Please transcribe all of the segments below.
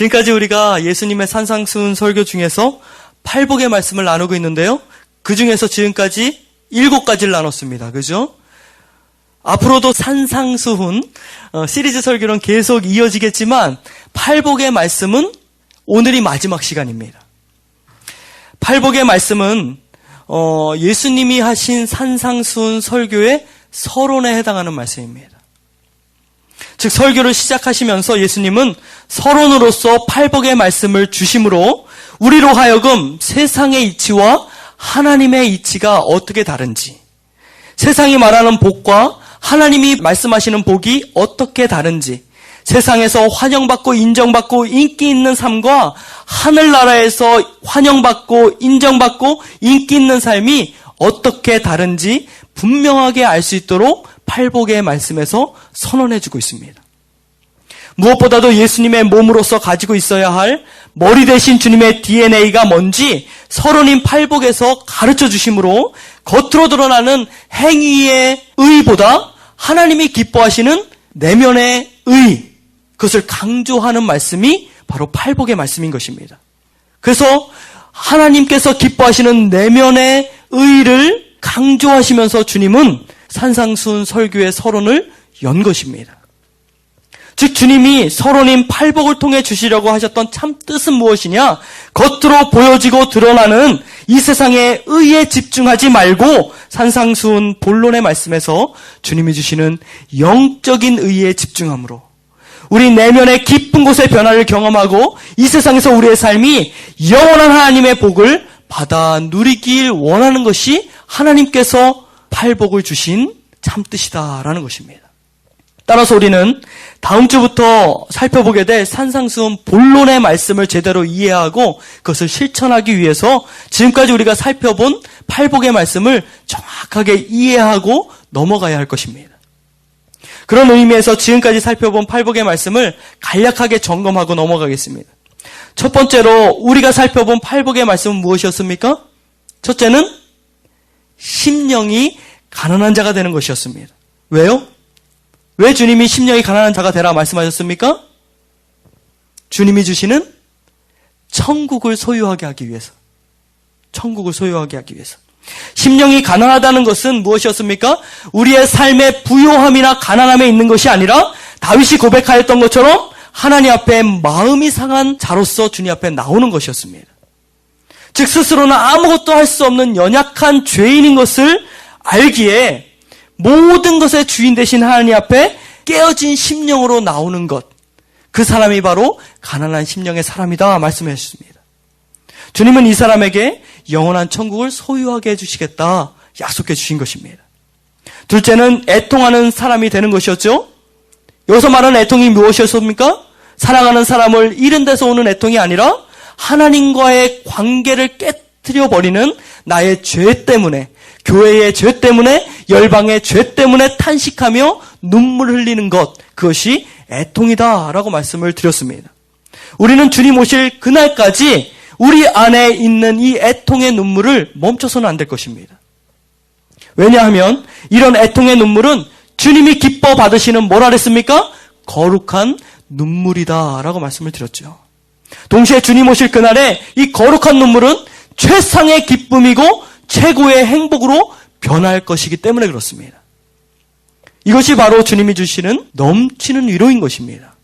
지금까지 우리가 예수님의 산상수훈 설교 중에서 팔복의 말씀을 나누고 있는데요. 그 중에서 지금까지 7가지를 나눴습니다. 그죠? 앞으로도 산상수훈 시리즈 설교는 계속 이어지겠지만 팔복의 말씀은 오늘이 마지막 시간입니다. 팔복의 말씀은 예수님이 하신 산상수훈 설교의 서론에 해당하는 말씀입니다. 즉 설교를 시작하시면서 예수님은 서론으로서 팔복의 말씀을 주심으로 우리로 하여금 세상의 이치와 하나님의 이치가 어떻게 다른지, 세상이 말하는 복과 하나님이 말씀하시는 복이 어떻게 다른지, 세상에서 환영받고 인정받고 인기 있는 삶과 하늘나라에서 환영받고 인정받고 인기 있는 삶이 어떻게 다른지 분명하게 알 수 있도록 팔복의 말씀에서 선언해주고 있습니다. 무엇보다도 예수님의 몸으로서 가지고 있어야 할 머리 대신 주님의 DNA가 뭔지 서론인 팔복에서 가르쳐 주심으로 겉으로 드러나는 행위의 의보다 하나님이 기뻐하시는 내면의 의, 그것을 강조하는 말씀이 바로 팔복의 말씀인 것입니다. 그래서 하나님께서 기뻐하시는 내면의 의를 강조하시면서 주님은 산상수훈 설교의 서론을 연 것입니다. 즉 주님이 서론인 팔복을 통해 주시려고 하셨던 참 뜻은 무엇이냐? 겉으로 보여지고 드러나는 이 세상의 의에 집중하지 말고 산상수훈 본론의 말씀에서 주님이 주시는 영적인 의에 집중함으로 우리 내면의 깊은 곳의 변화를 경험하고 이 세상에서 우리의 삶이 영원한 하나님의 복을 받아 누리길 원하는 것이 하나님께서 팔복을 주신 참뜻이다라는 것입니다. 따라서 우리는 다음 주부터 살펴보게 될 산상수훈 본론의 말씀을 제대로 이해하고 그것을 실천하기 위해서 지금까지 우리가 살펴본 팔복의 말씀을 정확하게 이해하고 넘어가야 할 것입니다. 그런 의미에서 지금까지 살펴본 팔복의 말씀을 간략하게 점검하고 넘어가겠습니다. 첫 번째로 우리가 살펴본 팔복의 말씀은 무엇이었습니까? 첫째는 심령이 가난한 자가 되는 것이었습니다. 왜요? 왜 주님이 심령이 가난한 자가 되라 말씀하셨습니까? 주님이 주시는 천국을 소유하게 하기 위해서. 천국을 소유하게 하기 위해서. 심령이 가난하다는 것은 무엇이었습니까? 우리의 삶의 부요함이나 가난함에 있는 것이 아니라 다윗이 고백하였던 것처럼 하나님 앞에 마음이 상한 자로서 주님 앞에 나오는 것이었습니다. 즉 스스로는 아무것도 할 수 없는 연약한 죄인인 것을 알기에 모든 것의 주인 되신 하나님 앞에 깨어진 심령으로 나오는 것, 그 사람이 바로 가난한 심령의 사람이다 말씀해 주셨습니다. 주님은 이 사람에게 영원한 천국을 소유하게 해주시겠다 약속해 주신 것입니다. 둘째는 애통하는 사람이 되는 것이었죠. 여기서 말하는 애통이 무엇이었습니까? 사랑하는 사람을 잃은 데서 오는 애통이 아니라 하나님과의 관계를 깨트려 버리는 나의 죄 때문에, 교회의 죄 때문에, 열방의 죄 때문에 탄식하며 눈물 흘리는 것, 그것이 애통이다라고 말씀을 드렸습니다. 우리는 주님 오실 그날까지 우리 안에 있는 이 애통의 눈물을 멈춰서는 안 될 것입니다. 왜냐하면 이런 애통의 눈물은 주님이 기뻐 받으시는 뭐라 그랬습니까? 거룩한 눈물이다라고 말씀을 드렸죠. 동시에 주님 오실 그날에 이 거룩한 눈물은 최상의 기쁨이고 최고의 행복으로 변할 것이기 때문에 그렇습니다. 이것이 바로 주님이 주시는 넘치는 위로인 것입니다.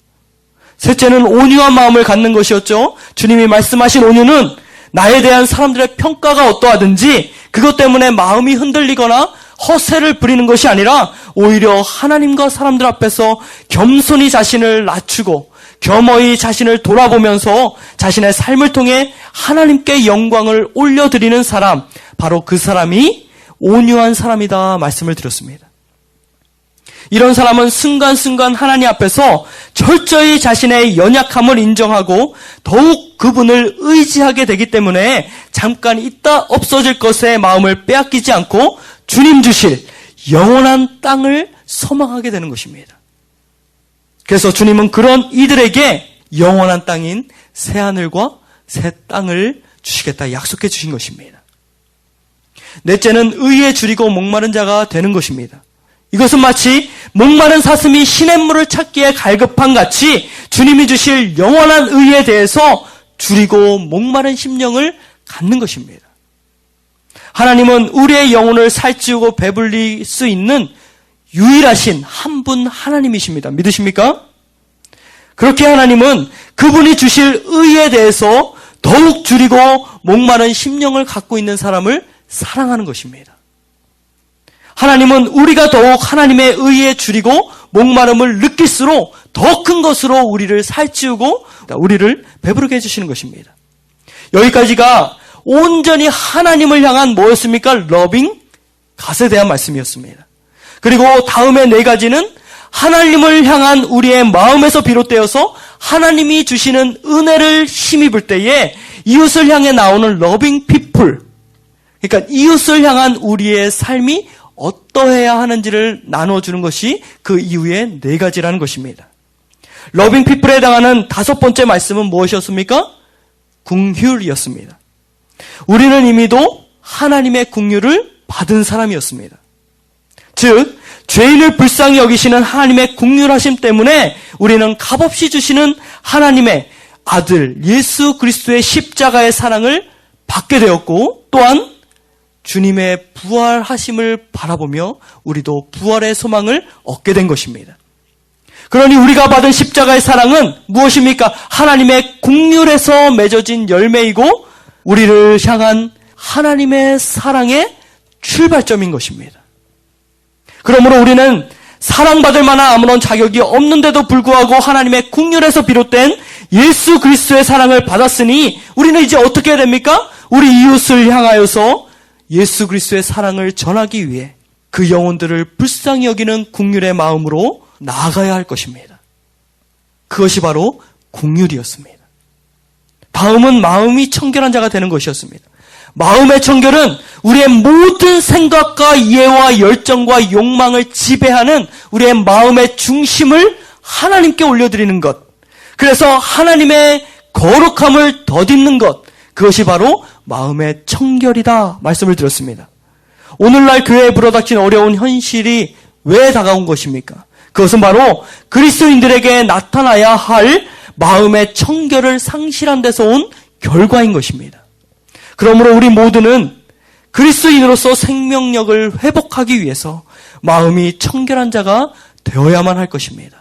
셋째는 온유한 마음을 갖는 것이었죠. 주님이 말씀하신 온유는 나에 대한 사람들의 평가가 어떠하든지 그것 때문에 마음이 흔들리거나 허세를 부리는 것이 아니라 오히려 하나님과 사람들 앞에서 겸손히 자신을 낮추고 겸허히 자신을 돌아보면서 자신의 삶을 통해 하나님께 영광을 올려드리는 사람, 바로 그 사람이 온유한 사람이다 말씀을 드렸습니다. 이런 사람은 순간순간 하나님 앞에서 철저히 자신의 연약함을 인정하고 더욱 그분을 의지하게 되기 때문에 잠깐 있다 없어질 것에 마음을 빼앗기지 않고 주님 주실 영원한 땅을 소망하게 되는 것입니다. 그래서 주님은 그런 이들에게 영원한 땅인 새하늘과 새 땅을 주시겠다 약속해 주신 것입니다. 넷째는 의에 줄이고 목마른 자가 되는 것입니다. 이것은 마치 목마른 사슴이 시냇물을 찾기에 갈급한 같이 주님이 주실 영원한 의에 대해서 줄이고 목마른 심령을 갖는 것입니다. 하나님은 우리의 영혼을 살찌우고 배불릴 수 있는 유일하신 한 분 하나님이십니다. 믿으십니까? 그렇게 하나님은 그분이 주실 의에 대해서 더욱 줄이고 목마른 심령을 갖고 있는 사람을 사랑하는 것입니다. 하나님은 우리가 더욱 하나님의 의에 줄이고 목마름을 느낄수록 더 큰 것으로 우리를 살찌우고 우리를 배부르게 해주시는 것입니다. 여기까지가 온전히 하나님을 향한 뭐였습니까? 러빙 갓에 대한 말씀이었습니다. 그리고 다음에 4가지는 하나님을 향한 우리의 마음에서 비롯되어서 하나님이 주시는 은혜를 힘입을 때에 이웃을 향해 나오는 러빙 피플, 그러니까 이웃을 향한 우리의 삶이 어떠해야 하는지를 나눠주는 것이 그 이후의 4가지라는 것입니다. 러빙 피플에 해당하는 5번째 말씀은 무엇이었습니까? 긍휼이었습니다. 우리는 이미도 하나님의 긍휼을 받은 사람이었습니다. 즉 죄인을 불쌍히 여기시는 하나님의 긍휼하심 때문에 우리는 값없이 주시는 하나님의 아들 예수 그리스도의 십자가의 사랑을 받게 되었고, 또한 주님의 부활하심을 바라보며 우리도 부활의 소망을 얻게 된 것입니다. 그러니 우리가 받은 십자가의 사랑은 무엇입니까? 하나님의 긍휼에서 맺어진 열매이고 우리를 향한 하나님의 사랑의 출발점인 것입니다. 그러므로 우리는 사랑받을 만한 아무런 자격이 없는데도 불구하고 하나님의 긍휼에서 비롯된 예수 그리스도의 사랑을 받았으니 우리는 이제 어떻게 해야 됩니까? 우리 이웃을 향하여서 예수 그리스도의 사랑을 전하기 위해 그 영혼들을 불쌍히 여기는 긍휼의 마음으로 나아가야 할 것입니다. 그것이 바로 긍휼이었습니다. 다음은 마음이 청결한 자가 되는 것이었습니다. 마음의 청결은 우리의 모든 생각과 이해와 열정과 욕망을 지배하는 우리의 마음의 중심을 하나님께 올려드리는 것, 그래서 하나님의 거룩함을 덧입는 것, 그것이 바로 마음의 청결이다 말씀을 드렸습니다. 오늘날 교회에 불어닥친 어려운 현실이 왜 다가온 것입니까? 그것은 바로 그리스도인들에게 나타나야 할 마음의 청결을 상실한 데서 온 결과인 것입니다. 그러므로 우리 모두는 그리스도인으로서 생명력을 회복하기 위해서 마음이 청결한 자가 되어야만 할 것입니다.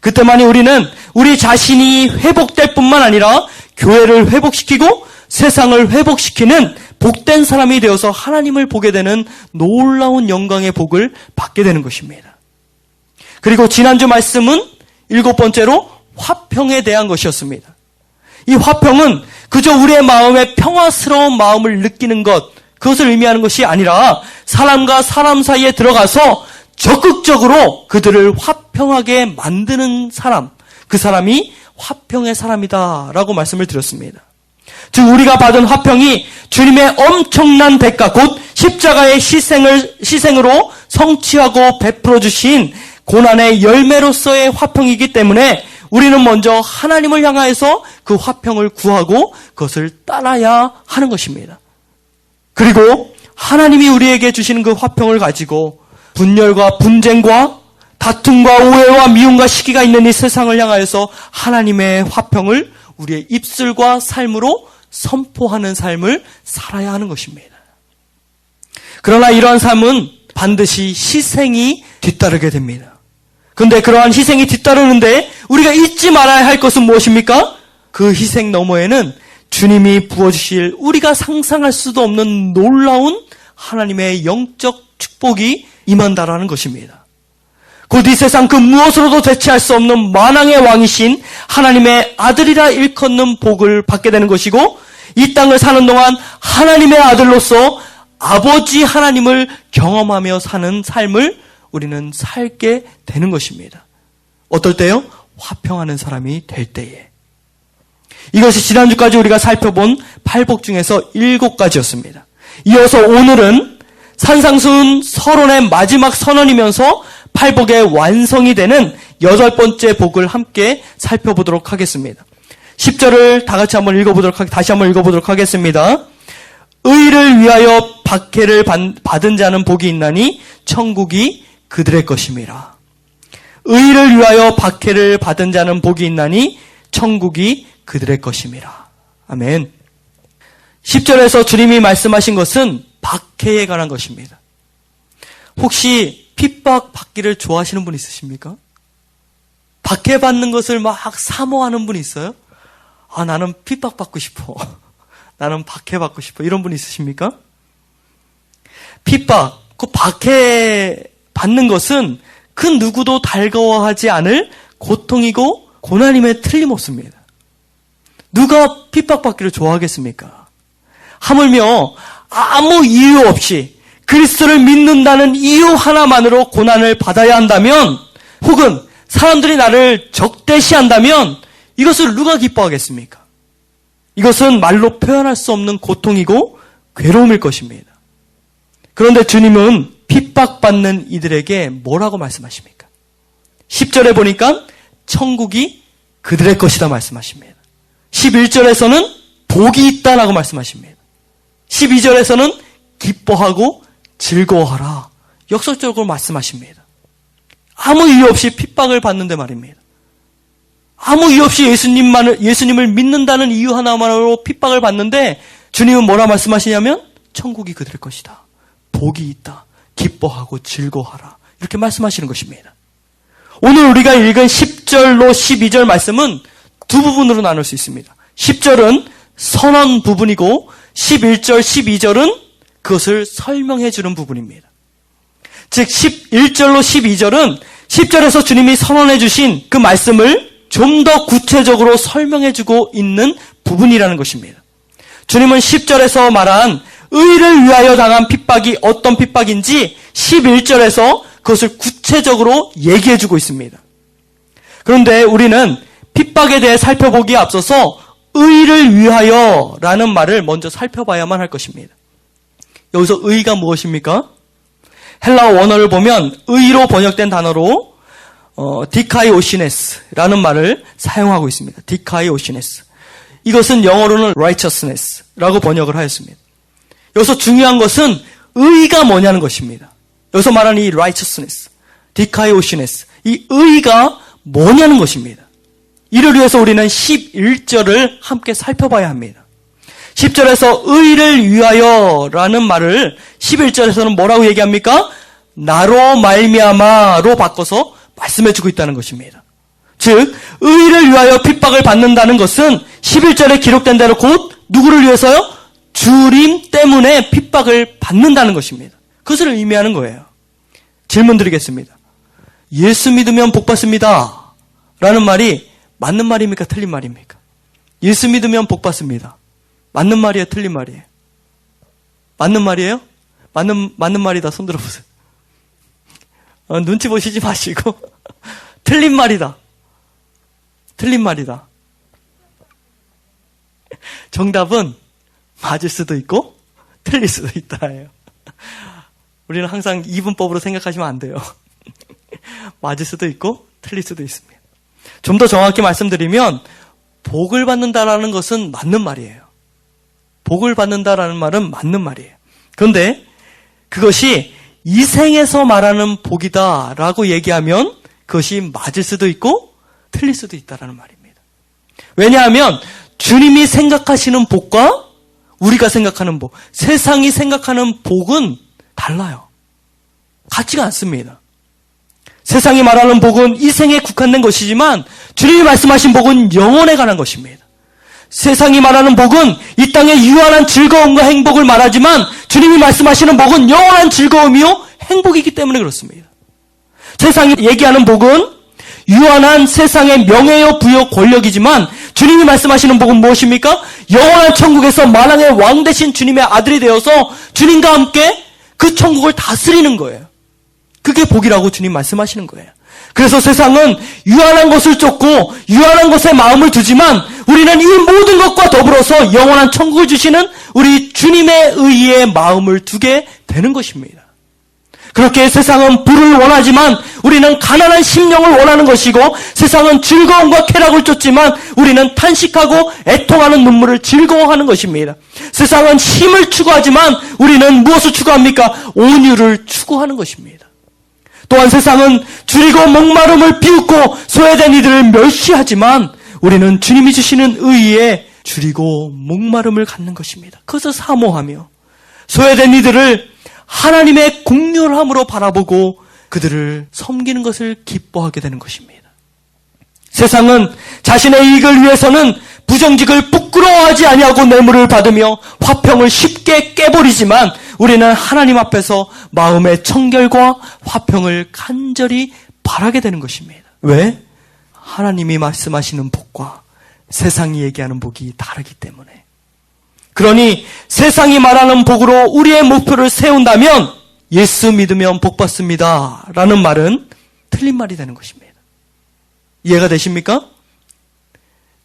그때만이 우리는 우리 자신이 회복될 뿐만 아니라 교회를 회복시키고 세상을 회복시키는 복된 사람이 되어서 하나님을 보게 되는 놀라운 영광의 복을 받게 되는 것입니다. 그리고 지난주 말씀은 7번째로 화평에 대한 것이었습니다. 이 화평은 그저 우리의 마음에 평화스러운 마음을 느끼는 것, 그것을 의미하는 것이 아니라 사람과 사람 사이에 들어가서 적극적으로 그들을 화평하게 만드는 사람, 그 사람이 화평의 사람이다 라고 말씀을 드렸습니다. 즉 우리가 받은 화평이 주님의 엄청난 대가, 곧 십자가의 희생으로 성취하고 베풀어 주신 고난의 열매로서의 화평이기 때문에 우리는 먼저 하나님을 향하여서 그 화평을 구하고 그것을 따라야 하는 것입니다. 그리고 하나님이 우리에게 주시는 그 화평을 가지고 분열과 분쟁과 다툼과 오해와 미움과 시기가 있는 이 세상을 향하여서 하나님의 화평을 우리의 입술과 삶으로 선포하는 삶을 살아야 하는 것입니다. 그러나 이러한 삶은 반드시 희생이 뒤따르게 됩니다. 그런데 그러한 희생이 뒤따르는데 우리가 잊지 말아야 할 것은 무엇입니까? 그 희생 너머에는 주님이 부어주실 우리가 상상할 수도 없는 놀라운 하나님의 영적 축복이 임한다라는 것입니다. 곧 이 세상 그 무엇으로도 대체할 수 없는 만왕의 왕이신 하나님의 아들이라 일컫는 복을 받게 되는 것이고, 이 땅을 사는 동안 하나님의 아들로서 아버지 하나님을 경험하며 사는 삶을 우리는 살게 되는 것입니다. 어떨 때요? 화평하는 사람이 될 때에. 이것이 지난주까지 우리가 살펴본 8복 중에서 7가지였습니다. 이어서 오늘은 산상수훈 서론의 마지막 선언이면서 8복의 완성이 되는 8번째 복을 함께 살펴보도록 하겠습니다. 10절을 다 같이 다시 한번 읽어보도록 하겠습니다. 의를 위하여 박해를 받은 자는 복이 있나니 천국이 그들의 것임이라. 의를 위하여 박해를 받은 자는 복이 있나니 천국이 그들의 것임이라. 아멘. 10절에서 주님이 말씀하신 것은 박해에 관한 것입니다. 혹시 핍박 받기를 좋아하시는 분 있으십니까? 박해받는 것을 막 사모하는 분 있어요? 아, 나는 핍박 받고 싶어. 나는 박해받고 싶어. 이런 분 있으십니까? 핍박, 그 박해 받는 것은 그 누구도 달가워하지 않을 고통이고 고난임에 틀림없습니다. 누가 핍박받기를 좋아하겠습니까? 하물며 아무 이유 없이 그리스도를 믿는다는 이유 하나만으로 고난을 받아야 한다면, 혹은 사람들이 나를 적대시한다면 이것을 누가 기뻐하겠습니까? 이것은 말로 표현할 수 없는 고통이고 괴로움일 것입니다. 그런데 주님은 핍박받는 이들에게 뭐라고 말씀하십니까? 10절에 보니까 천국이 그들의 것이다 말씀하십니다. 11절에서는 복이 있다라고 말씀하십니다. 12절에서는 기뻐하고 즐거워하라. 역설적으로 말씀하십니다. 아무 이유 없이 핍박을 받는데 말입니다. 아무 이유 없이 예수님을 믿는다는 이유 하나만으로 핍박을 받는데 주님은 뭐라 말씀하시냐면 천국이 그들의 것이다. 복이 있다. 기뻐하고 즐거워하라. 이렇게 말씀하시는 것입니다. 오늘 우리가 읽은 10절로 12절 말씀은 두 부분으로 나눌 수 있습니다. 10절은 선언 부분이고 11절, 12절은 그것을 설명해 주는 부분입니다. 즉 11절로 12절은 10절에서 주님이 선언해 주신 그 말씀을 좀 더 구체적으로 설명해 주고 있는 부분이라는 것입니다. 주님은 10절에서 말한 의를 위하여 당한 핍박이 어떤 핍박인지 11절에서 그것을 구체적으로 얘기해 주고 있습니다. 그런데 우리는 핍박에 대해 살펴보기에 앞서서 의를 위하여 라는 말을 먼저 살펴봐야만 할 것입니다. 여기서 의가 무엇입니까? 헬라어 원어를 보면 의로 번역된 단어로 디카이오시네스라는 말을 사용하고 있습니다. 디카이오시네스. 이것은 영어로는 righteousness라고 번역을 하였습니다. 여기서 중요한 것은 의가 뭐냐는 것입니다. 여기서 말하는 이 righteousness, 디카이오시네스, 이 의가 뭐냐는 것입니다. 이를 위해서 우리는 11절을 함께 살펴봐야 합니다. 10절에서 의를 위하여라는 말을 11절에서는 뭐라고 얘기합니까? 나로 말미암아로 바꿔서 말씀해주고 있다는 것입니다. 즉 의를 위하여 핍박을 받는다는 것은 11절에 기록된 대로 곧 누구를 위해서요? 주님 때문에 핍박을 받는다는 것입니다. 그것을 의미하는 거예요. 질문 드리겠습니다. 예수 믿으면 복 받습니다 라는 말이 맞는 말입니까? 틀린 말입니까? 예수 믿으면 복 받습니다. 맞는 말이에요? 틀린 말이에요? 맞는 말이에요? 맞는 말이다. 손 들어보세요. 눈치 보시지 마시고 틀린 말이다. 틀린 말이다. 정답은 맞을 수도 있고 틀릴 수도 있다예요. 우리는 항상 이분법으로 생각하시면 안 돼요. 맞을 수도 있고 틀릴 수도 있습니다. 좀 더 정확히 말씀드리면 복을 받는다라는 것은 맞는 말이에요. 복을 받는다라는 말은 맞는 말이에요. 그런데 그것이 이 생에서 말하는 복이다라고 얘기하면 그것이 맞을 수도 있고 틀릴 수도 있다라는 말입니다. 왜냐하면 주님이 생각하시는 복과 우리가 생각하는 복, 세상이 생각하는 복은 달라요. 같지가 않습니다. 세상이 말하는 복은 이 생에 국한된 것이지만 주님이 말씀하신 복은 영혼에 관한 것입니다. 세상이 말하는 복은 이 땅의 유한한 즐거움과 행복을 말하지만 주님이 말씀하시는 복은 영원한 즐거움이요 행복이기 때문에 그렇습니다. 세상이 얘기하는 복은 유한한 세상의 명예요 부요 권력이지만 주님이 말씀하시는 복은 무엇입니까? 영원한 천국에서 만왕의 왕 되신 주님의 아들이 되어서 주님과 함께 그 천국을 다스리는 거예요. 그게 복이라고 주님 말씀하시는 거예요. 그래서 세상은 유한한 것을 쫓고 유한한 것에 마음을 두지만 우리는 이 모든 것과 더불어서 영원한 천국을 주시는 우리 주님의 의에 마음을 두게 되는 것입니다. 그렇게 세상은 부를 원하지만 우리는 가난한 심령을 원하는 것이고 세상은 즐거움과 쾌락을 쫓지만 우리는 탄식하고 애통하는 눈물을 즐거워하는 것입니다. 세상은 힘을 추구하지만 우리는 무엇을 추구합니까? 온유를 추구하는 것입니다. 또한 세상은 줄이고 목마름을 비웃고 소외된 이들을 멸시하지만 우리는 주님이 주시는 의에 줄이고 목마름을 갖는 것입니다. 그것을 사모하며 소외된 이들을 하나님의 긍휼함으로 바라보고 그들을 섬기는 것을 기뻐하게 되는 것입니다. 세상은 자신의 이익을 위해서는 부정직을 부끄러워하지 아니하고 뇌물을 받으며 화평을 쉽게 깨버리지만 우리는 하나님 앞에서 마음의 청결과 화평을 간절히 바라게 되는 것입니다. 왜? 하나님이 말씀하시는 복과 세상이 얘기하는 복이 다르기 때문에. 그러니 세상이 말하는 복으로 우리의 목표를 세운다면 예수 믿으면 복 받습니다 라는 말은 틀린 말이 되는 것입니다. 이해가 되십니까?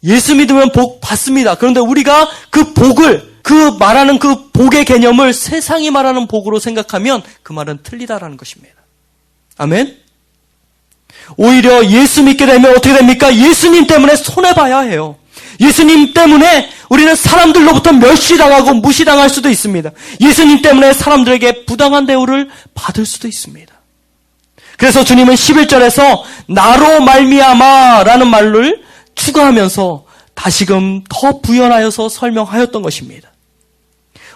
예수 믿으면 복 받습니다. 그런데 우리가 그 복을, 그 말하는 그 복의 개념을 세상이 말하는 복으로 생각하면 그 말은 틀리다라는 것입니다. 아멘? 오히려 예수 믿게 되면 어떻게 됩니까? 예수님 때문에 손해봐야 해요. 예수님 때문에 우리는 사람들로부터 멸시당하고 무시당할 수도 있습니다. 예수님 때문에 사람들에게 부당한 대우를 받을 수도 있습니다. 그래서 주님은 11절에서 나로 말미암아 라는 말을 추가하면서 다시금 더 부연하여서 설명하였던 것입니다.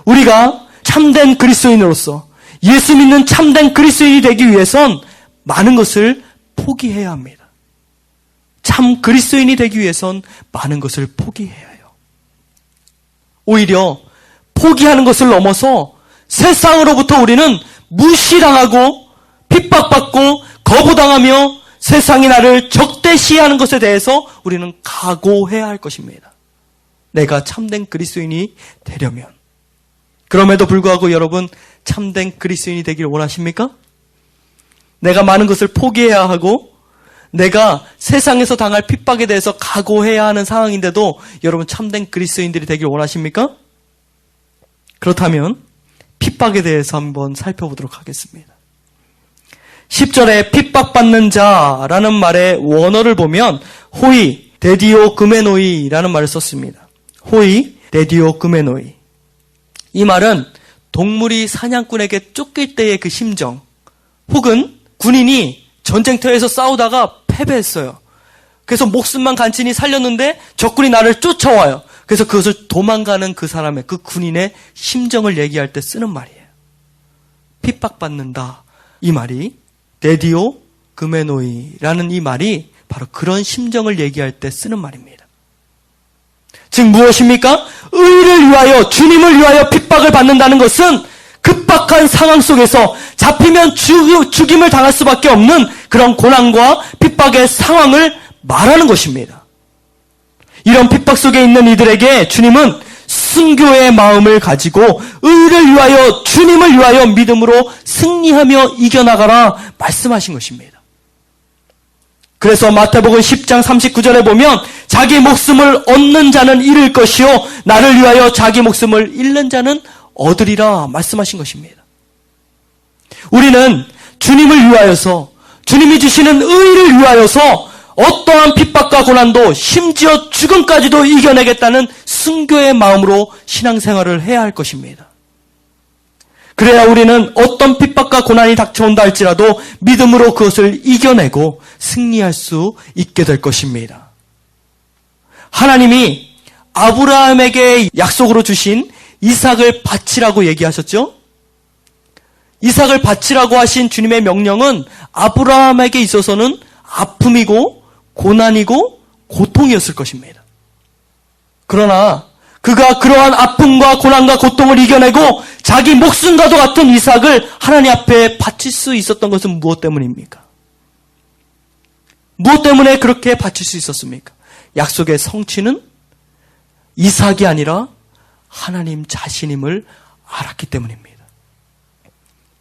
우리가 참된 그리스도인으로서 예수 믿는 참된 그리스도인이 되기 위해선 많은 것을 포기해야 합니다. 참 그리스도인이 되기 위해선 많은 것을 포기해야 해요. 오히려 포기하는 것을 넘어서 세상으로부터 우리는 무시당하고 핍박받고 거부당하며 세상이 나를 적대시하는 것에 대해서 우리는 각오해야 할 것입니다. 내가 참된 그리스도인이 되려면. 그럼에도 불구하고 여러분 참된 그리스도인이 되기를 원하십니까? 내가 많은 것을 포기해야 하고 내가 세상에서 당할 핍박에 대해서 각오해야 하는 상황인데도 여러분 참된 그리스도인들이 되길 원하십니까? 그렇다면 핍박에 대해서 한번 살펴보도록 하겠습니다. 10절에 핍박받는 자라는 말의 원어를 보면 호이, 데디오 그메노이라는 말을 썼습니다. 호이, 데디오 그메노이. 이 말은 동물이 사냥꾼에게 쫓길 때의 그 심정, 혹은 군인이 전쟁터에서 싸우다가 패배했어요. 그래서 목숨만 간신히 살렸는데 적군이 나를 쫓아와요. 그래서 그것을 도망가는 그 사람의, 그 군인의 심정을 얘기할 때 쓰는 말이에요. 핍박받는다. 이 말이 데디오 그메노이라는 이 말이 바로 그런 심정을 얘기할 때 쓰는 말입니다. 즉 무엇입니까? 의를 위하여, 주님을 위하여 핍박을 받는다는 것은 급박한 상황 속에서 잡히면 죽임을 당할 수밖에 없는 그런 고난과 핍박의 상황을 말하는 것입니다. 이런 핍박 속에 있는 이들에게 주님은 순교의 마음을 가지고 의를 위하여, 주님을 위하여 믿음으로 승리하며 이겨나가라 말씀하신 것입니다. 그래서 마태복음 10장 39절에 보면 자기 목숨을 얻는 자는 잃을 것이요 나를 위하여 자기 목숨을 잃는 자는 얻으리라 말씀하신 것입니다. 우리는 주님을 위하여서, 주님이 주시는 의를 위하여서 어떠한 핍박과 고난도 심지어 죽음까지도 이겨내겠다는 순교의 마음으로 신앙생활을 해야 할 것입니다. 그래야 우리는 어떤 핍박과 고난이 닥쳐온다 할지라도 믿음으로 그것을 이겨내고 승리할 수 있게 될 것입니다. 하나님이 아브라함에게 약속으로 주신 이삭을 바치라고 얘기하셨죠? 이삭을 바치라고 하신 주님의 명령은 아브라함에게 있어서는 아픔이고 고난이고 고통이었을 것입니다. 그러나 그가 그러한 아픔과 고난과 고통을 이겨내고 자기 목숨과도 같은 이삭을 하나님 앞에 바칠 수 있었던 것은 무엇 때문입니까? 무엇 때문에 그렇게 바칠 수 있었습니까? 약속의 성취는 이삭이 아니라 하나님 자신임을 알았기 때문입니다.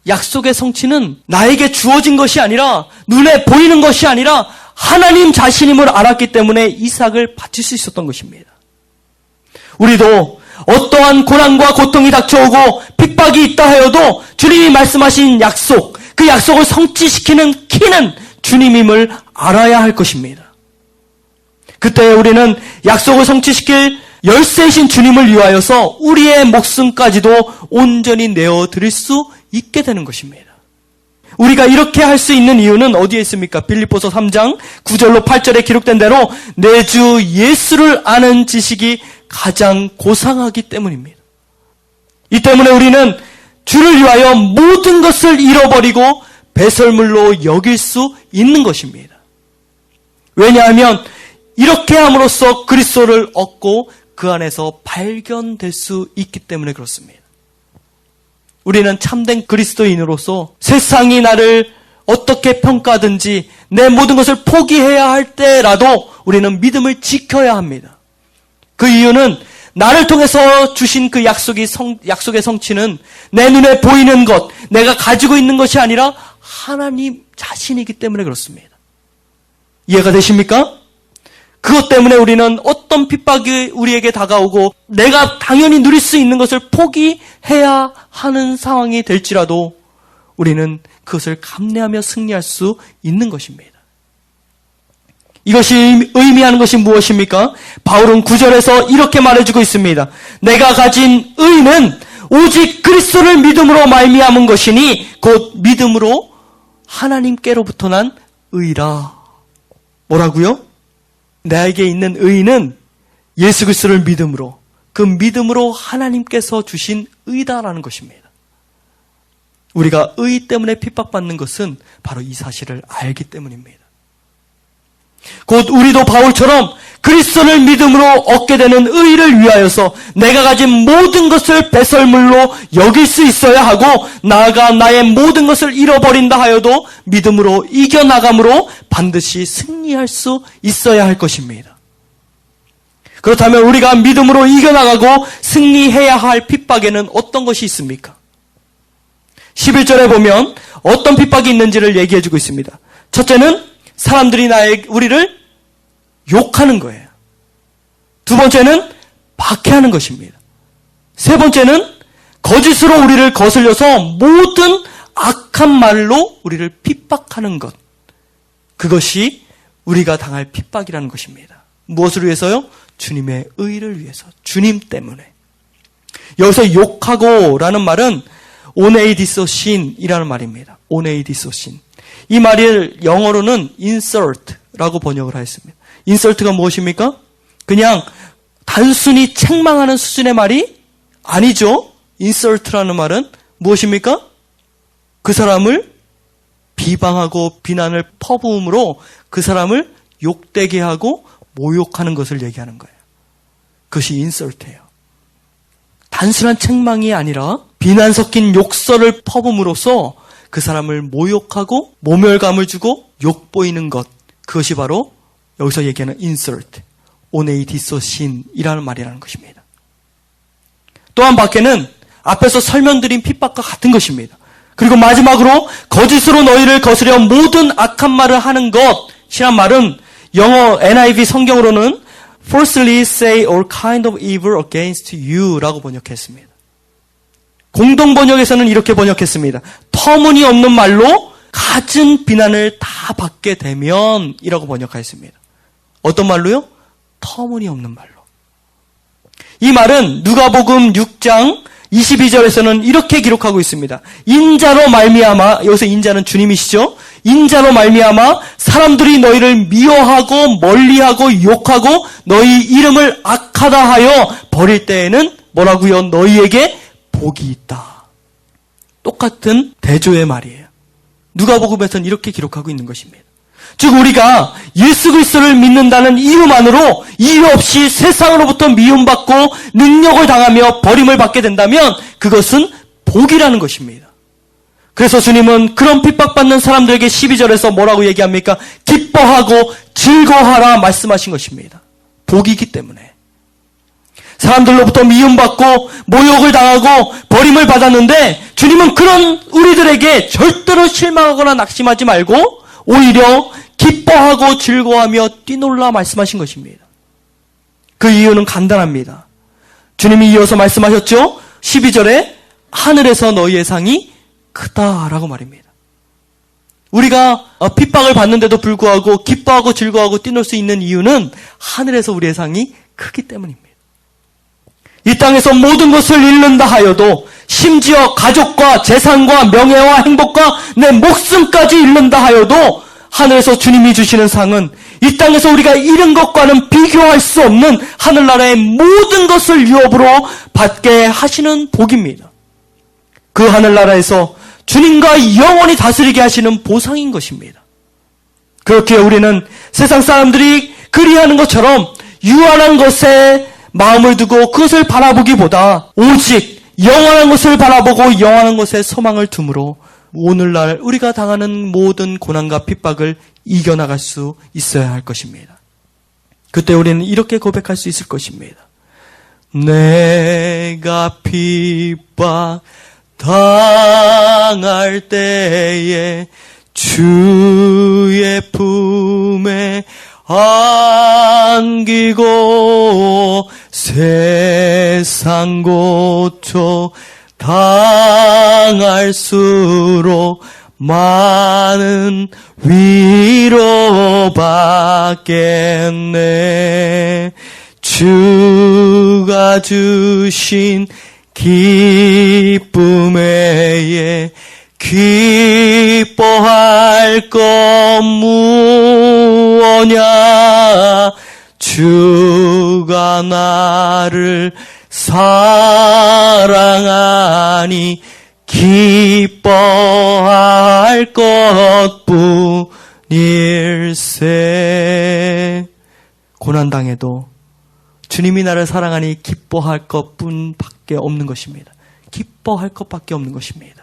약속의 성취는 나에게 주어진 것이 아니라, 눈에 보이는 것이 아니라 하나님 자신임을 알았기 때문에 이삭을 바칠 수 있었던 것입니다. 우리도 어떠한 고난과 고통이 닥쳐오고 핍박이 있다 하여도 주님이 말씀하신 약속, 그 약속을 성취시키는 키는 주님임을 알아야 할 것입니다. 그때 우리는 약속을 성취시킬 열쇠이신 주님을 위하여서 우리의 목숨까지도 온전히 내어드릴 수 있게 되는 것입니다. 우리가 이렇게 할 수 있는 이유는 어디에 있습니까? 빌립보서 3장 9절로 8절에 기록된 대로 내 주 예수를 아는 지식이 가장 고상하기 때문입니다. 이 때문에 우리는 주를 위하여 모든 것을 잃어버리고 배설물로 여길 수 있는 것입니다. 왜냐하면 이렇게 함으로써 그리스도를 얻고 그 안에서 발견될 수 있기 때문에 그렇습니다. 우리는 참된 그리스도인으로서 세상이 나를 어떻게 평가하든지 내 모든 것을 포기해야 할 때라도 우리는 믿음을 지켜야 합니다. 그 이유는 나를 통해서 주신 그 약속의 성취는 내 눈에 보이는 것, 내가 가지고 있는 것이 아니라 하나님 자신이기 때문에 그렇습니다. 이해가 되십니까? 그것 때문에 우리는 어떤 핍박이 우리에게 다가오고 내가 당연히 누릴 수 있는 것을 포기해야 하는 상황이 될지라도 우리는 그것을 감내하며 승리할 수 있는 것입니다. 이것이 의미하는 것이 무엇입니까? 바울은 9절에서 이렇게 말해주고 있습니다. 내가 가진 의는 오직 그리스도를 믿음으로 말미암은 것이니 곧 믿음으로 하나님께로부터 난 의라. 뭐라고요? 나에게 있는 의는 예수 그리스도를 믿음으로, 그 믿음으로 하나님께서 주신 의다라는 것입니다. 우리가 의 때문에 핍박받는 것은 바로 이 사실을 알기 때문입니다. 곧 우리도 바울처럼 그리스도를 믿음으로 얻게 되는 의를 위하여서 내가 가진 모든 것을 배설물로 여길 수 있어야 하고 나아가 나의 모든 것을 잃어버린다 하여도 믿음으로 이겨나감으로 반드시 승리할 수 있어야 할 것입니다. 그렇다면 우리가 믿음으로 이겨나가고 승리해야 할 핍박에는 어떤 것이 있습니까? 11절에 보면 어떤 핍박이 있는지를 얘기해주고 있습니다. 첫째는 사람들이 우리를 욕하는 거예요. 두 번째는 박해하는 것입니다. 세 번째는 거짓으로 우리를 거슬려서 모든 악한 말로 우리를 핍박하는 것. 그것이 우리가 당할 핍박이라는 것입니다. 무엇을 위해서요? 주님의 의를 위해서. 주님 때문에. 여기서 욕하고 라는 말은 오네이디소신이라는 말입니다. 오네이디소신. 이 말을 영어로는 insult라고 번역을 하였습니다. insult가 무엇입니까? 그냥 단순히 책망하는 수준의 말이 아니죠. insult라는 말은 무엇입니까? 그 사람을 비방하고 비난을 퍼부음으로 그 사람을 욕되게 하고 모욕하는 것을 얘기하는 거예요. 그것이 insult예요. 단순한 책망이 아니라 비난 섞인 욕설을 퍼부음으로써 그 사람을 모욕하고 모멸감을 주고 욕보이는 것, 그것이 바로 여기서 얘기하는 insult, 오네이디소신이라는 말이라는 것입니다. 또한 밖에는 앞에서 설명드린 핍박과 같은 것입니다. 그리고 마지막으로 거짓으로 너희를 거스려 모든 악한 말을 하는 것이란 말은 영어 NIV 성경으로는 falsely say all kind of evil against you라고 번역했습니다. 공동 번역에서는 이렇게 번역했습니다. 터무니없는 말로 갖은 비난을 다 받게 되면 이라고 번역하였습니다. 어떤 말로요? 터무니없는 말로. 이 말은 누가복음 6장 22절에서는 이렇게 기록하고 있습니다. 인자로 말미암아, 여기서 인자는 주님이시죠. 인자로 말미암아 사람들이 너희를 미워하고 멀리하고 욕하고 너희 이름을 악하다 하여 버릴 때에는 뭐라고요? 너희에게 복이 있다. 똑같은 대조의 말이에요. 누가복음에서는 이렇게 기록하고 있는 것입니다. 즉 우리가 예수 그리스도를 믿는다는 이유만으로 이유 없이 세상으로부터 미움받고 능력을 당하며 버림을 받게 된다면 그것은 복이라는 것입니다. 그래서 주님은 그런 핍박받는 사람들에게 12절에서 뭐라고 얘기합니까? 기뻐하고 즐거워하라 말씀하신 것입니다. 복이기 때문에. 사람들로부터 미움받고 모욕을 당하고 버림을 받았는데 주님은 그런 우리들에게 절대로 실망하거나 낙심하지 말고 오히려 기뻐하고 즐거워하며 뛰놀라 말씀하신 것입니다. 그 이유는 간단합니다. 주님이 이어서 말씀하셨죠? 12절에 하늘에서 너희의 상이 크다라고 말입니다. 우리가 핍박을 받는데도 불구하고 기뻐하고 즐거워하고 뛰놀 수 있는 이유는 하늘에서 우리의 상이 크기 때문입니다. 이 땅에서 모든 것을 잃는다 하여도 심지어 가족과 재산과 명예와 행복과 내 목숨까지 잃는다 하여도 하늘에서 주님이 주시는 상은 이 땅에서 우리가 잃은 것과는 비교할 수 없는 하늘나라의 모든 것을 유업으로 받게 하시는 복입니다. 그 하늘나라에서 주님과 영원히 다스리게 하시는 보상인 것입니다. 그렇게 우리는 세상 사람들이 그리하는 것처럼 유한한 것에 마음을 두고 그것을 바라보기보다 오직 영원한 것을 바라보고 영원한 것에 소망을 둠으로 오늘날 우리가 당하는 모든 고난과 핍박을 이겨나갈 수 있어야 할 것입니다. 그때 우리는 이렇게 고백할 수 있을 것입니다. 내가 핍박 당할 때에 주의 품에 안기고 세상 고초 당할수록 많은 위로 받겠네. 주가 주신 기쁨에 기뻐할 것 무엇냐. 주가 나를 사랑하니 기뻐할 것뿐일세. 고난당해도 주님이 나를 사랑하니 기뻐할 것뿐밖에 없는 것입니다. 기뻐할 것밖에 없는 것입니다.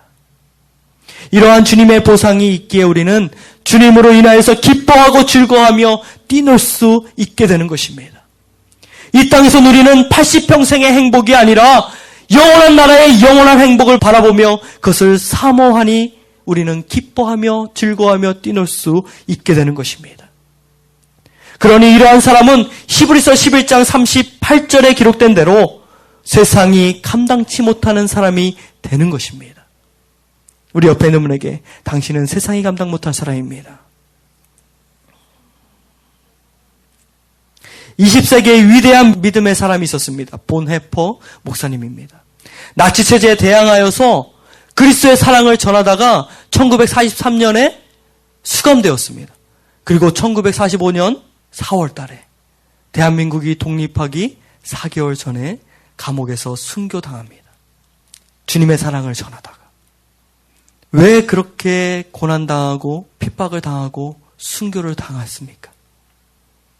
이러한 주님의 보상이 있기에 우리는 주님으로 인하여서 기뻐하고 즐거워하며 뛰놀 수 있게 되는 것입니다. 이 땅에서 누리는 80평생의 행복이 아니라 영원한 나라의 영원한 행복을 바라보며 그것을 사모하니 우리는 기뻐하며 즐거워하며 뛰놀 수 있게 되는 것입니다. 그러니 이러한 사람은 히브리서 11장 38절에 기록된 대로 세상이 감당치 못하는 사람이 되는 것입니다. 우리 옆에 있는 분에게 당신은 세상이 감당 못할 사람입니다. 20세기의 위대한 믿음의 사람이 있었습니다. 본헤퍼 목사님입니다. 나치 체제에 대항하여서 그리스도의 사랑을 전하다가 1943년에 수감되었습니다. 그리고 1945년 4월 달에 대한민국이 독립하기 4개월 전에 감옥에서 순교당합니다. 주님의 사랑을 전하다가. 왜 그렇게 고난당하고 핍박을 당하고 순교를 당했습니까?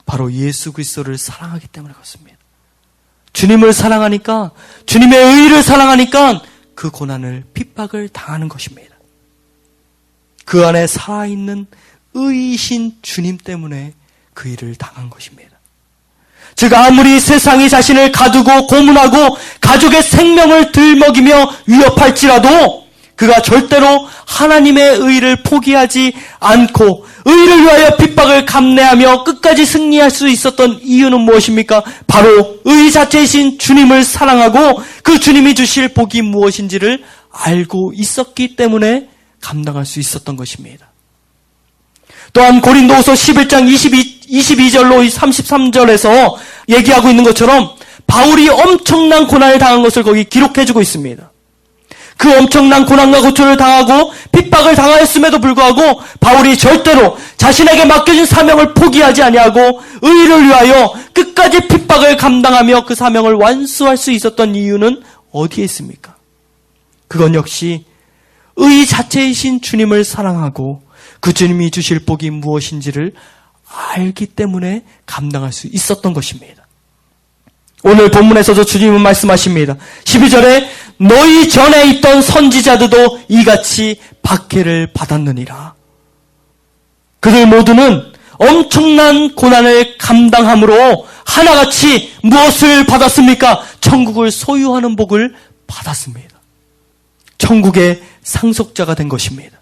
바로 예수 그리스도를 사랑하기 때문에 그렇습니다. 주님을 사랑하니까, 주님의 의를 사랑하니까 그 고난을 핍박을 당하는 것입니다. 그 안에 살아있는 의이신 주님 때문에 그 일을 당한 것입니다. 즉 아무리 세상이 자신을 가두고 고문하고 가족의 생명을 들먹이며 위협할지라도 그가 절대로 하나님의 의를 포기하지 않고 의를 위하여 핍박을 감내하며 끝까지 승리할 수 있었던 이유는 무엇입니까? 바로 의 자체이신 주님을 사랑하고 그 주님이 주실 복이 무엇인지를 알고 있었기 때문에 감당할 수 있었던 것입니다. 또한 고린도후서 11장 22절로 33절에서 얘기하고 있는 것처럼 바울이 엄청난 고난을 당한 것을 거기 기록해주고 있습니다. 그 엄청난 고난과 고초를 당하고 핍박을 당하였음에도 불구하고 바울이 절대로 자신에게 맡겨진 사명을 포기하지 아니하고 의를 위하여 끝까지 핍박을 감당하며 그 사명을 완수할 수 있었던 이유는 어디에 있습니까? 그건 역시 의 자체이신 주님을 사랑하고 그 주님이 주실 복이 무엇인지를 알기 때문에 감당할 수 있었던 것입니다. 오늘 본문에서도 주님은 말씀하십니다. 12절에 너희 전에 있던 선지자들도 이같이 박해를 받았느니라. 그들 모두는 엄청난 고난을 감당함으로 하나같이 무엇을 받았습니까? 천국을 소유하는 복을 받았습니다. 천국의 상속자가 된 것입니다.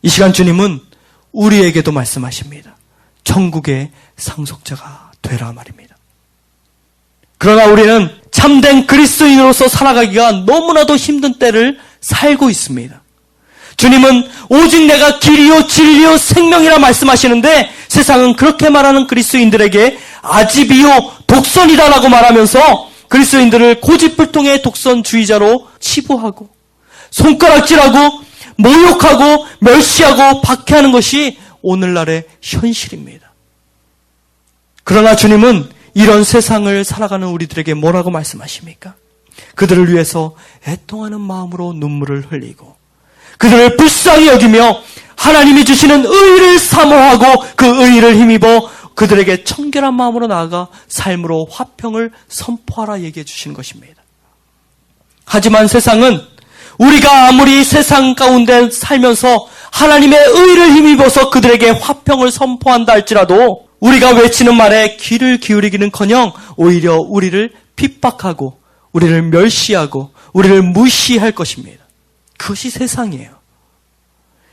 이 시간 주님은 우리에게도 말씀하십니다. 천국의 상속자가 되라 말입니다. 그러나 우리는 참된 그리스도인으로서 살아가기가 너무나도 힘든 때를 살고 있습니다. 주님은 오직 내가 길이요 진리요 생명이라 말씀하시는데 세상은 그렇게 말하는 그리스도인들에게 아집이요 독선이다라고 말하면서 그리스도인들을 고집불통의 독선주의자로 치부하고 손가락질하고 모욕하고 멸시하고 박해하는 것이 오늘날의 현실입니다. 그러나 주님은 이런 세상을 살아가는 우리들에게 뭐라고 말씀하십니까? 그들을 위해서 애통하는 마음으로 눈물을 흘리고 그들을 불쌍히 여기며 하나님이 주시는 의를 사모하고 그 의를 힘입어 그들에게 청결한 마음으로 나아가 삶으로 화평을 선포하라 얘기해 주시는 것입니다. 하지만 세상은 우리가 아무리 세상 가운데 살면서 하나님의 의를 힘입어서 그들에게 화평을 선포한다 할지라도 우리가 외치는 말에 귀를 기울이기는커녕 오히려 우리를 핍박하고 우리를 멸시하고 우리를 무시할 것입니다. 그것이 세상이에요.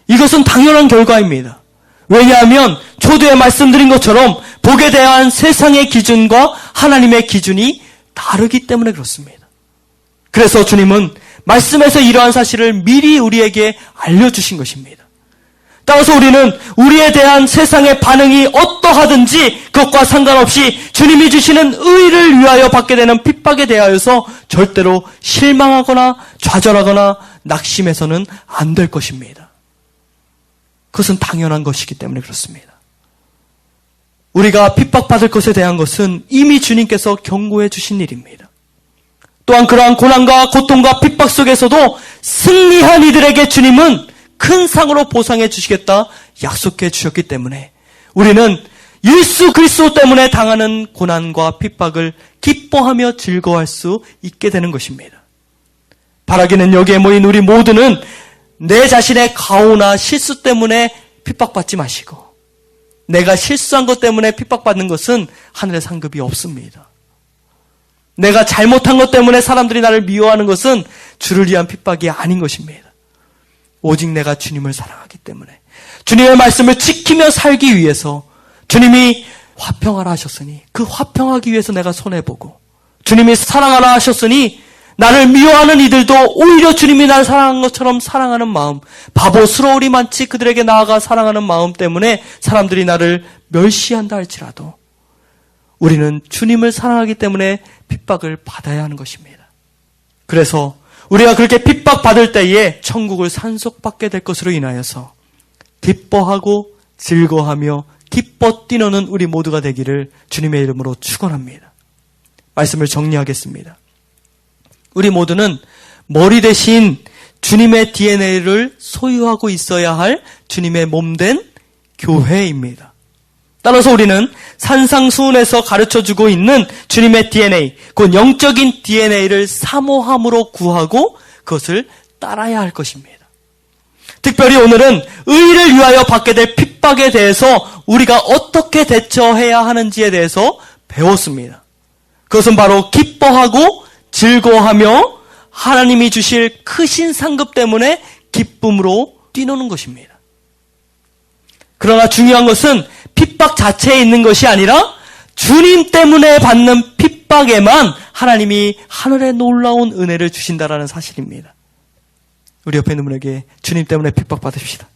이것은 당연한 결과입니다. 왜냐하면 초두에 말씀드린 것처럼 복에 대한 세상의 기준과 하나님의 기준이 다르기 때문에 그렇습니다. 그래서 주님은 말씀에서 이러한 사실을 미리 우리에게 알려주신 것입니다. 따라서 우리는 우리에 대한 세상의 반응이 어떠하든지 그것과 상관없이 주님이 주시는 의를 위하여 받게 되는 핍박에 대하여서 절대로 실망하거나 좌절하거나 낙심해서는 안 될 것입니다. 그것은 당연한 것이기 때문에 그렇습니다. 우리가 핍박받을 것에 대한 것은 이미 주님께서 경고해 주신 일입니다. 또한 그러한 고난과 고통과 핍박 속에서도 승리한 이들에게 주님은 큰 상으로 보상해 주시겠다 약속해 주셨기 때문에 우리는 예수 그리스도 때문에 당하는 고난과 핍박을 기뻐하며 즐거워할 수 있게 되는 것입니다. 바라기는 여기에 모인 우리 모두는 내 자신의 가오나 실수 때문에 핍박받지 마시고 내가 실수한 것 때문에 핍박받는 것은 하늘의 상급이 없습니다. 내가 잘못한 것 때문에 사람들이 나를 미워하는 것은 주를 위한 핍박이 아닌 것입니다. 오직 내가 주님을 사랑하기 때문에 주님의 말씀을 지키며 살기 위해서 주님이 화평하라 하셨으니 그 화평하기 위해서 내가 손해보고 주님이 사랑하라 하셨으니 나를 미워하는 이들도 오히려 주님이 나를 사랑한 것처럼 사랑하는 마음, 바보스러우리 많지 그들에게 나아가 사랑하는 마음 때문에 사람들이 나를 멸시한다 할지라도 우리는 주님을 사랑하기 때문에 핍박을 받아야 하는 것입니다. 그래서 우리가 그렇게 핍박받을 때에 천국을 산속받게 될 것으로 인하여서 기뻐하고 즐거워하며 기뻐 뛰노는 우리 모두가 되기를 주님의 이름으로 축원합니다. 말씀을 정리하겠습니다. 우리 모두는 머리 대신 주님의 DNA를 소유하고 있어야 할 주님의 몸된 교회입니다. 따라서 우리는 산상수훈에서 가르쳐주고 있는 주님의 DNA, 곧 영적인 DNA를 사모함으로 구하고 그것을 따라야 할 것입니다. 특별히 오늘은 의를 위하여 받게 될 핍박에 대해서 우리가 어떻게 대처해야 하는지에 대해서 배웠습니다. 그것은 바로 기뻐하고 즐거워하며 하나님이 주실 크신 상급 때문에 기쁨으로 뛰노는 것입니다. 그러나 중요한 것은 핍박 자체에 있는 것이 아니라 주님 때문에 받는 핍박에만 하나님이 하늘의 놀라운 은혜를 주신다라는 사실입니다. 우리 옆에 있는 분에게 주님 때문에 핍박 받읍시다.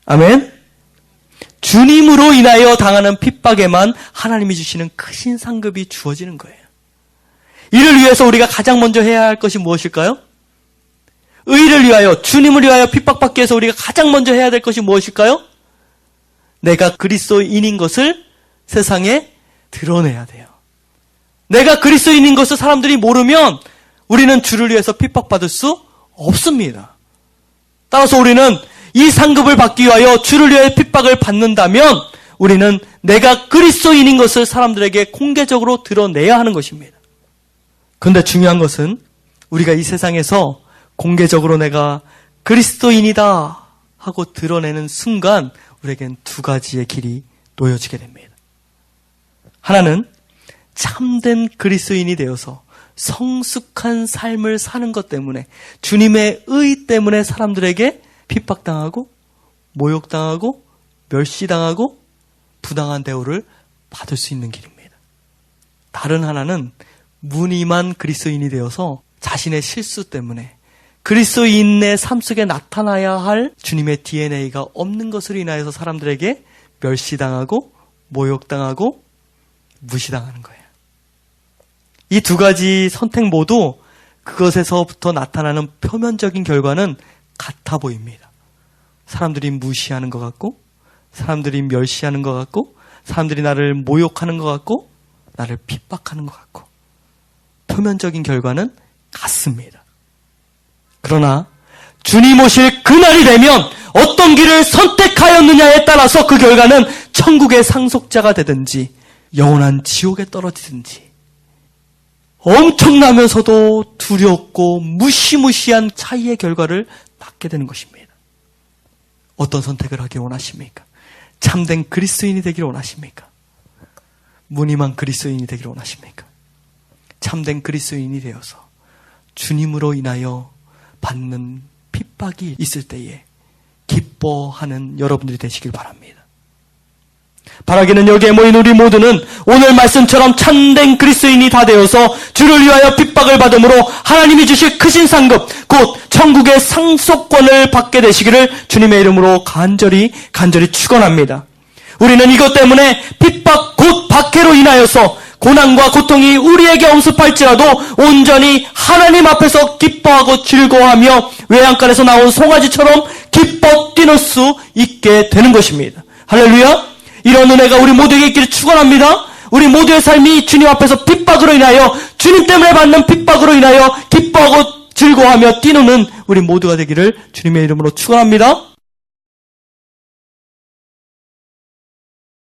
아멘. 주님으로 인하여 당하는 핍박에만 하나님이 주시는 크신 상급이 주어지는 거예요. 이를 위해서 우리가 가장 먼저 해야 할 것이 무엇일까요? 의를 위하여, 주님을 위하여 핍박받기 위해서 우리가 가장 먼저 해야 될 것이 무엇일까요? 내가 그리스도인인 것을 세상에 드러내야 돼요. 내가 그리스도인인 것을 사람들이 모르면 우리는 주를 위해서 핍박받을 수 없습니다. 따라서 우리는 이 상급을 받기 위하여 주를 위해 핍박을 받는다면 우리는 내가 그리스도인인 것을 사람들에게 공개적으로 드러내야 하는 것입니다. 그런데 중요한 것은 우리가 이 세상에서 공개적으로 내가 그리스도인이다 하고 드러내는 순간 우리에겐 두 가지의 길이 놓여지게 됩니다. 하나는 참된 그리스도인이 되어서 성숙한 삶을 사는 것 때문에 주님의 의 때문에 사람들에게 핍박당하고 모욕당하고 멸시당하고 부당한 대우를 받을 수 있는 길입니다. 다른 하나는 무늬만 그리스도인이 되어서 자신의 실수 때문에 그리스도인의 삶 속에 나타나야 할 주님의 DNA가 없는 것으로 인하여서 사람들에게 멸시당하고 모욕당하고 무시당하는 거예요. 이 두 가지 선택 모두 그것에서부터 나타나는 표면적인 결과는 같아 보입니다. 사람들이 무시하는 것 같고, 사람들이 멸시하는 것 같고, 사람들이 나를 모욕하는 것 같고, 나를 핍박하는 것 같고, 표면적인 결과는 같습니다. 그러나 주님 오실 그날이 되면 어떤 길을 선택하였느냐에 따라서 그 결과는 천국의 상속자가 되든지 영원한 지옥에 떨어지든지 엄청나면서도 두렵고 무시무시한 차이의 결과를 맞게 되는 것입니다. 어떤 선택을 하기 원하십니까? 참된 그리스도인이 되기를 원하십니까? 무늬만 그리스도인이 되기를 원하십니까? 참된 그리스도인이 되어서 주님으로 인하여 받는 핍박이 있을 때에 기뻐하는 여러분들이 되시길 바랍니다. 바라기는 여기에 모인 우리 모두는 오늘 말씀처럼 참된 그리스도인이 다 되어서 주를 위하여 핍박을 받음으로 하나님이 주실 크신 상급 곧 천국의 상속권을 받게 되시기를 주님의 이름으로 간절히 축원합니다. 우리는 이것 때문에 핍박 곧 박해로 인하여서 고난과 고통이 우리에게 엄습할지라도 온전히 하나님 앞에서 기뻐하고 즐거워하며 외양간에서 나온 송아지처럼 기뻐 뛰놀 수 있게 되는 것입니다. 할렐루야! 이런 은혜가 우리 모두에게 있기를 축원합니다. 우리 모두의 삶이 주님 앞에서 핍박으로 인하여 주님 때문에 받는 핍박으로 인하여 기뻐하고 즐거워하며 뛰노는 우리 모두가 되기를 주님의 이름으로 축원합니다.